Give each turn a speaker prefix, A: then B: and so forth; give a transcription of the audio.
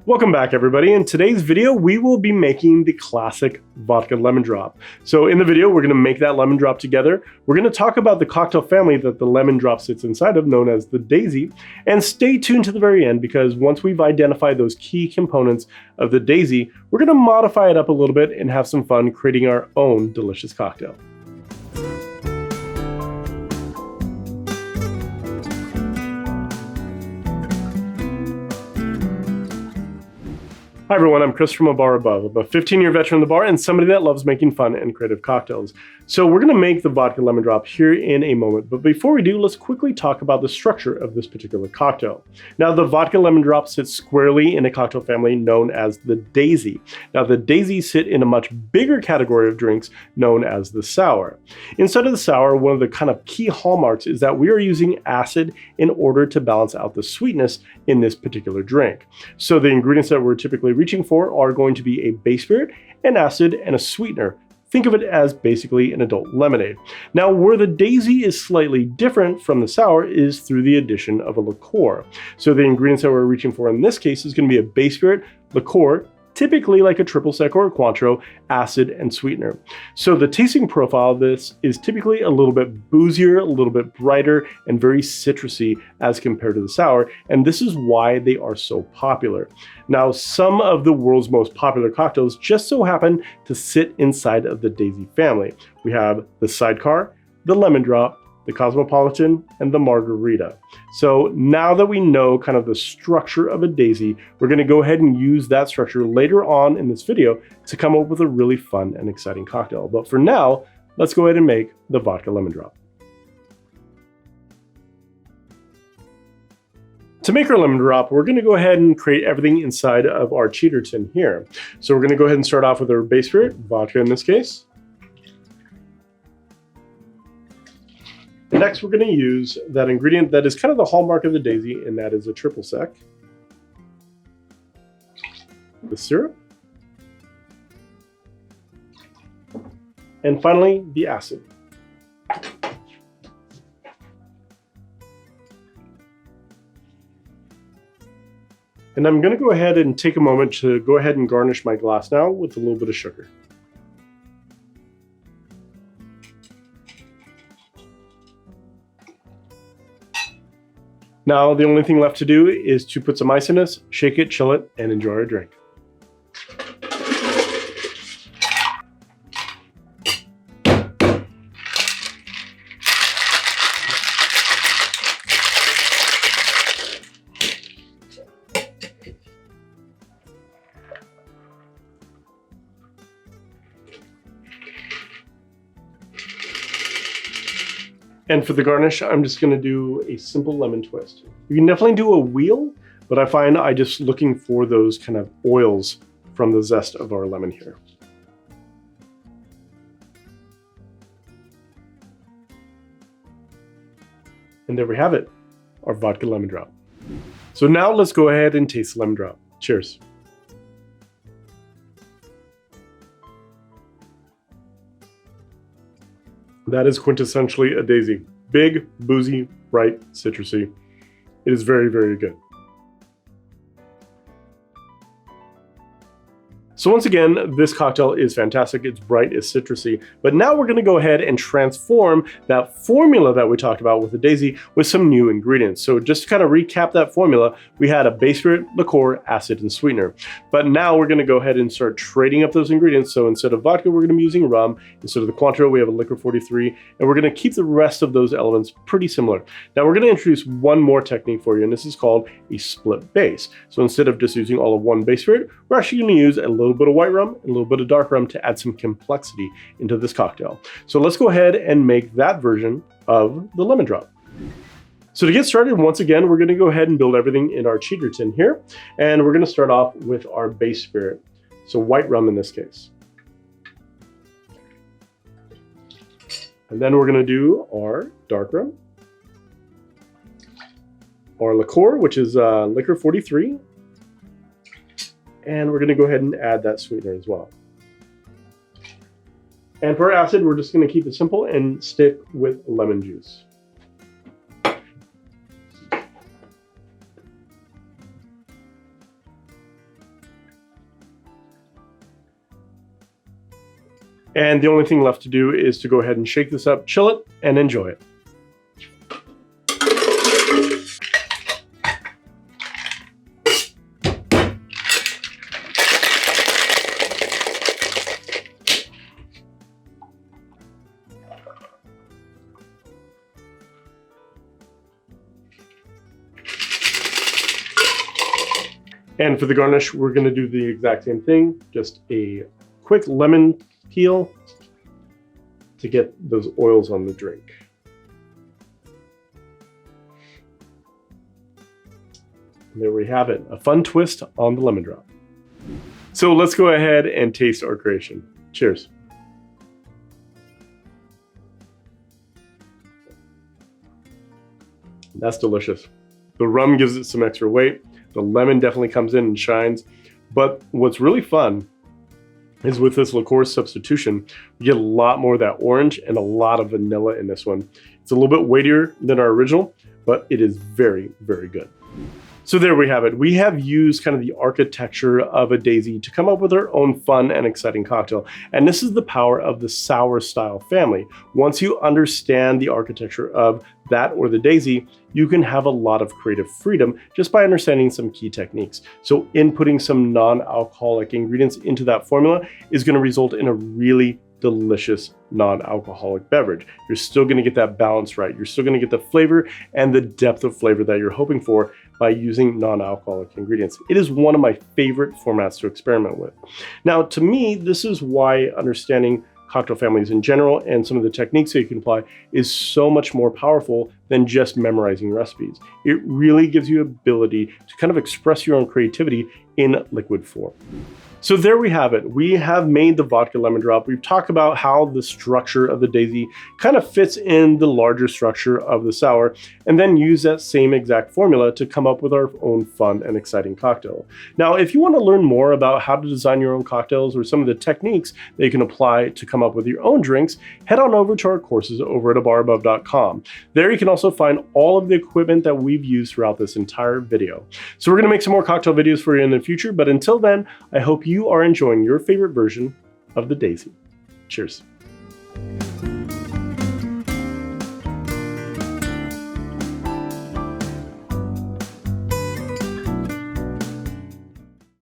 A: Welcome back, everybody. In today's video, we will be making the classic vodka lemon drop. So in the video, we're going to make that lemon drop together. We're going to talk about the cocktail family that the lemon drop sits inside of, known as the Daisy. And stay tuned to the very end, because once we've identified those key components of the Daisy, we're going to modify it up a little bit and have some fun creating our own delicious cocktail. Hi everyone, I'm Chris from A Bar Above. I'm a 15-year veteran in the bar and somebody that loves making fun and creative cocktails. So we're going to make the vodka lemon drop here in a moment, but before we do, let's quickly talk about the structure of this particular cocktail. Now, the vodka lemon drop sits squarely in a cocktail family known as the Daisy. Now, the Daisy sit in a much bigger category of drinks known as the sour. Inside of the sour, one of the kind of key hallmarks is that we are using acid in order to balance out the sweetness in this particular drink. So the ingredients that we're typically reaching for are going to be a base spirit, an acid, and a sweetener. Think of it as basically an adult lemonade. Now, where the Daisy is slightly different from the sour is through the addition of a liqueur. So the ingredients that we're reaching for in this case is going to be a base spirit, liqueur, typically like a triple sec or a Cointreau, acid, and sweetener. So the tasting profile of this is typically a little bit boozier, a little bit brighter, and very citrusy as compared to the sour, and this is why they are so popular. Now, some of the world's most popular cocktails just so happen to sit inside of the Daisy family. We have the Sidecar, the Lemon Drop, the Cosmopolitan, and the Margarita. So now that we know kind of the structure of a Daisy, we're going to go ahead and use that structure later on in this video to come up with a really fun and exciting cocktail. But for now, let's go ahead and make the vodka lemon drop. To make our lemon drop, we're going to go ahead and create everything inside of our cheater tin here. So we're going to go ahead and start off with our base spirit, vodka in this case. Next, we're going to use that ingredient that is kind of the hallmark of the Daisy, and that is a triple sec. The syrup. And finally, the acid. And I'm going to go ahead and take a moment to go ahead and garnish my glass now with a little bit of sugar. Now, the only thing left to do is to put some ice in this, shake it, chill it, and enjoy our drink. And for the garnish, I'm just going to do a simple lemon twist. You can definitely do a wheel, but I find I just looking for those kind of oils from the zest of our lemon here. And there we have it, our vodka lemon drop. So now let's go ahead and taste the lemon drop. Cheers. That is quintessentially a Daisy. Big, boozy, bright, citrusy. It is very, very good. So once again, this cocktail is fantastic. It's bright, it's citrusy, but now we're going to go ahead and transform that formula that we talked about with the Daisy with some new ingredients. So just to kind of recap that formula, we had a base spirit, liqueur, acid, and sweetener. But now we're going to go ahead and start trading up those ingredients. So instead of vodka, we're going to be using rum. Instead of the Cointreau, we have a Licor 43, and we're going to keep the rest of those elements pretty similar. Now we're going to introduce one more technique for you, and this is called a split base. So instead of just using all of one base spirit, we're actually going to use a little bit of white rum and a little bit of dark rum to add some complexity into this cocktail. So let's go ahead and make that version of the lemon drop. So to get started, once again, we're going to go ahead and build everything in our cheater tin here. And we're going to start off with our base spirit. So white rum in this case. And then we're going to do our dark rum. Our liqueur, which is Licor 43. And we're going to go ahead and add that sweetener as well. And for acid, we're just going to keep it simple and stick with lemon juice. And the only thing left to do is to go ahead and shake this up, chill it, and enjoy it. And for the garnish, we're going to do the exact same thing, just a quick lemon peel to get those oils on the drink. And there we have it, a fun twist on the lemon drop. So let's go ahead and taste our creation. Cheers. That's delicious. The rum gives it some extra weight. The lemon definitely comes in and shines. But what's really fun is with this Licor substitution, we get a lot more of that orange and a lot of vanilla in this one. It's a little bit weightier than our original, but it is very, very good. So there we have it. We have used kind of the architecture of a daisy to come up with our own fun and exciting cocktail. And this is the power of the sour style family. Once you understand the architecture of that or the daisy, you can have a lot of creative freedom just by understanding some key techniques. So inputting some non-alcoholic ingredients into that formula is going to result in a really delicious non-alcoholic beverage. You're still going to get that balance right. You're still going to get the flavor and the depth of flavor that you're hoping for by using non-alcoholic ingredients. It is one of my favorite formats to experiment with. Now, to me, this is why understanding cocktail families in general and some of the techniques that you can apply is so much more powerful than just memorizing recipes. It really gives you ability to kind of express your own creativity in liquid form. So there we have it. We have made the vodka lemon drop. We've talked about how the structure of the daisy kind of fits in the larger structure of the sour, and then use that same exact formula to come up with our own fun and exciting cocktail. Now, if you want to learn more about how to design your own cocktails or some of the techniques that you can apply to come up with your own drinks, head on over to our courses over at abarabove.com. There you can also find all of the equipment that we've used throughout this entire video. So we're going to make some more cocktail videos for you in the future, but until then, I hope you are enjoying your favorite version of the daisy. Cheers.